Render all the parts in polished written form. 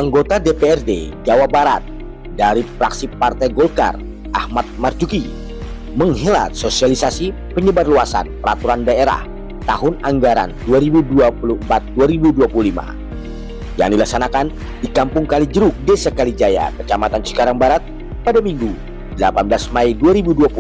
Anggota DPRD Jawa Barat dari fraksi Partai Golkar, Ahmad Marzuki, menghelat sosialisasi penyebarluasan peraturan daerah tahun anggaran 2024-2025 yang dilaksanakan di Kampung Kalijeruk, Desa Kalijaya, Kecamatan Cikarang Barat pada Minggu 18 Mei 2025.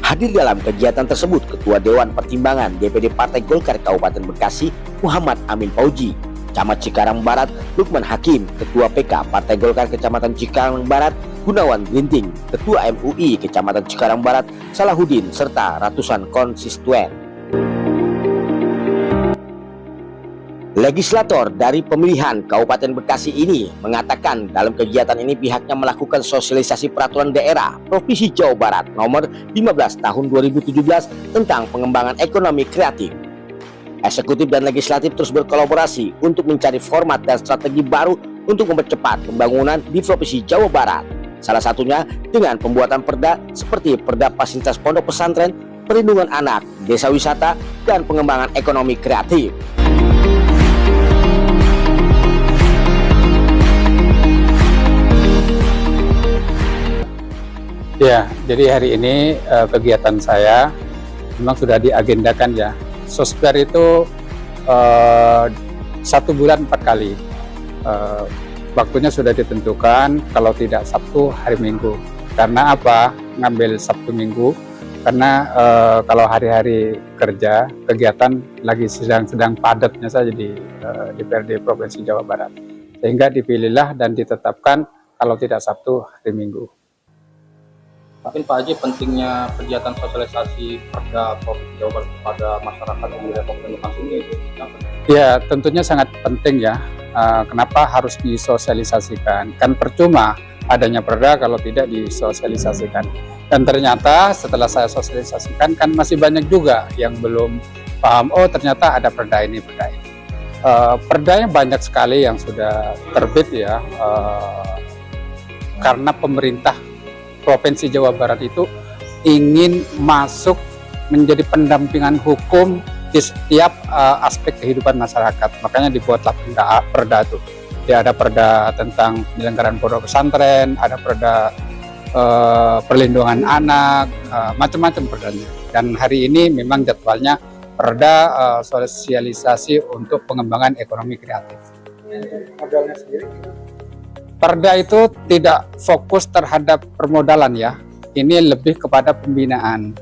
Hadir dalam kegiatan tersebut Ketua Dewan Pertimbangan DPD Partai Golkar Kabupaten Bekasi Muhammad Amin Fauji, Camat Cikarang Barat Lukman Hakim, Ketua PK Partai Golkar Kecamatan Cikarang Barat Gunawan Grinting, Ketua MUI Kecamatan Cikarang Barat Salahuddin, serta ratusan konstituen. Legislator dari pemilihan Kabupaten Bekasi ini mengatakan dalam kegiatan ini pihaknya melakukan sosialisasi peraturan daerah Provinsi Jawa Barat nomor 15 tahun 2017 tentang pengembangan ekonomi kreatif. Eksekutif dan legislatif terus berkolaborasi untuk mencari format dan strategi baru untuk mempercepat pembangunan di Provinsi Jawa Barat. Salah satunya dengan pembuatan perda seperti Perda Fasilitas Pondok Pesantren, Perlindungan Anak, Desa Wisata, dan Pengembangan Ekonomi Kreatif. Ya, jadi hari ini kegiatan saya memang sudah diagendakan ya. Sosper itu 1 bulan 4 kali. Waktunya sudah ditentukan, kalau tidak Sabtu, hari Minggu. Karena apa? Ngambil Sabtu Minggu, karena kalau hari-hari kerja, kegiatan lagi sedang padatnya saja di DPRD Provinsi Jawa Barat. Sehingga dipilihlah dan ditetapkan kalau tidak Sabtu, hari Minggu. Mungkin Pak Haji, pentingnya kegiatan sosialisasi Perda Provinsi Jawa Barat kepada masyarakat di wilayah Kabupaten Bekasi ini apa? Ya, tentunya sangat penting ya. Kenapa harus disosialisasikan? Kan percuma adanya perda kalau tidak disosialisasikan. Dan ternyata setelah saya sosialisasikan kan masih banyak juga yang belum paham. Oh, ternyata ada perda ini, perda ini. Perdanya banyak sekali yang sudah terbit ya. Karena pemerintah Provinsi Jawa Barat itu ingin masuk menjadi pendampingan hukum di setiap aspek kehidupan masyarakat. Makanya dibuatlah perda itu. Ya, ada perda tentang penyelenggaraan pondok pesantren, ada perda perlindungan anak, macam-macam perdanya. Dan hari ini memang jadwalnya perda sosialisasi untuk pengembangan ekonomi kreatif. Modalnya sendiri? Perda itu tidak fokus terhadap permodalan ya. Ini lebih kepada pembinaan,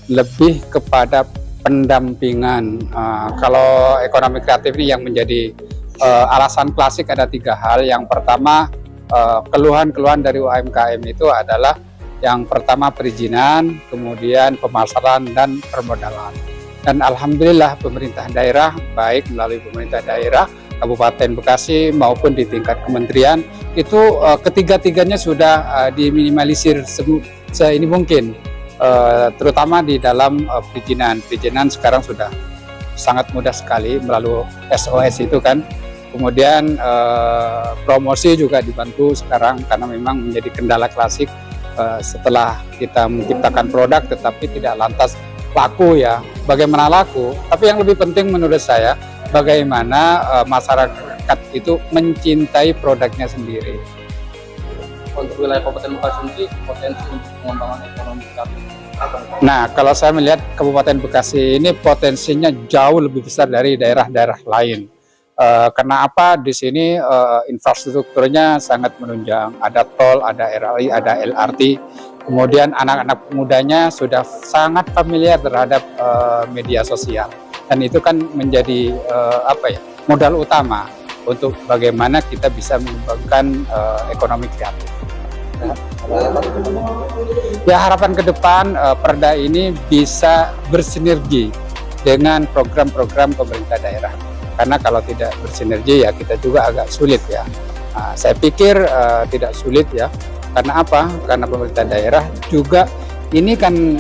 lebih kepada pendampingan. Kalau ekonomi kreatif ini yang menjadi alasan klasik ada 3 hal. Yang pertama, keluhan-keluhan dari UMKM itu adalah yang pertama perizinan, kemudian pemasaran dan permodalan. Dan alhamdulillah pemerintah daerah, baik melalui pemerintah daerah Kabupaten Bekasi maupun di tingkat kementerian itu ketiga-tiganya sudah diminimalisir seini mungkin, terutama di dalam perizinan. Perizinan sekarang sudah sangat mudah sekali melalui SOS itu kan. Kemudian promosi juga dibantu sekarang karena memang menjadi kendala klasik setelah kita menciptakan produk tetapi tidak lantas laku ya. Bagaimana laku? Tapi yang lebih penting menurut saya bagaimana masyarakat itu mencintai produknya sendiri. Untuk wilayah Kabupaten Bekasi sendiri, potensi untuk pengembangan ekonomi kreatif apa? Nah, kalau saya melihat Kabupaten Bekasi ini potensinya jauh lebih besar dari daerah-daerah lain. Karena apa? Di sini infrastrukturnya sangat menunjang. Ada tol, ada RLI, ada LRT. Kemudian anak-anak mudanya sudah sangat familiar terhadap media sosial. Dan itu kan menjadi modal utama untuk bagaimana kita bisa mengembangkan ekonomi kreatif. Ya, harapan ke depan perda ini bisa bersinergi dengan program-program pemerintah daerah. Karena kalau tidak bersinergi ya kita juga agak sulit ya. Saya pikir tidak sulit ya. Karena apa? Karena pemerintah daerah juga ini kan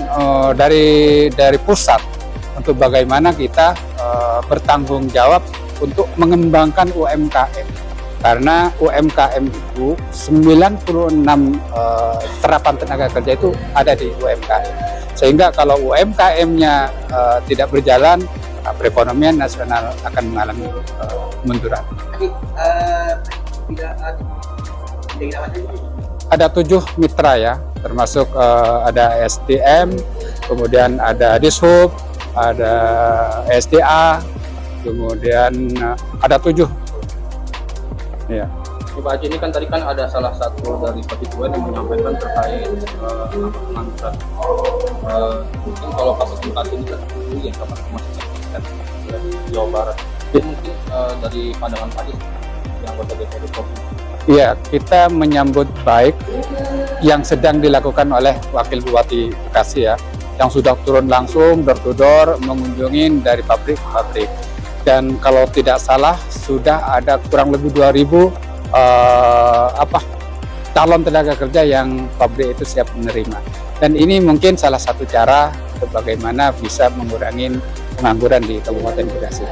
dari pusat untuk bagaimana kita bertanggung jawab untuk mengembangkan UMKM. Karena UMKM itu 96 serapan tenaga kerja itu ada di UMKM. Sehingga kalau UMKM-nya tidak berjalan, perekonomian nasional akan mengalami kemunduran. Ada 7 mitra ya, termasuk ada SDM, kemudian ada Dishub, ada SDA, kemudian ada 7. Ya. Pak Haji, ini kan tadi kan ada salah satu dari konstituen yang menyampaikan terkait pengangguran. Mungkin kalau kapasitas ini kan yang kapasitas masih signifikan di Jawa Barat. Jadi mungkin dari pandangan Pak Haji yang anggota DPRD Provinsi. Iya, kita menyambut baik yang sedang dilakukan oleh Wakil Bupati Bekasi ya, yang sudah turun langsung door to door mengunjungi dari pabrik ke pabrik. Dan kalau tidak salah sudah ada kurang lebih 2.000 calon tenaga kerja yang pabrik itu siap menerima. Dan ini mungkin salah satu cara untuk bagaimana bisa mengurangi pengangguran di Kabupaten Bekasi.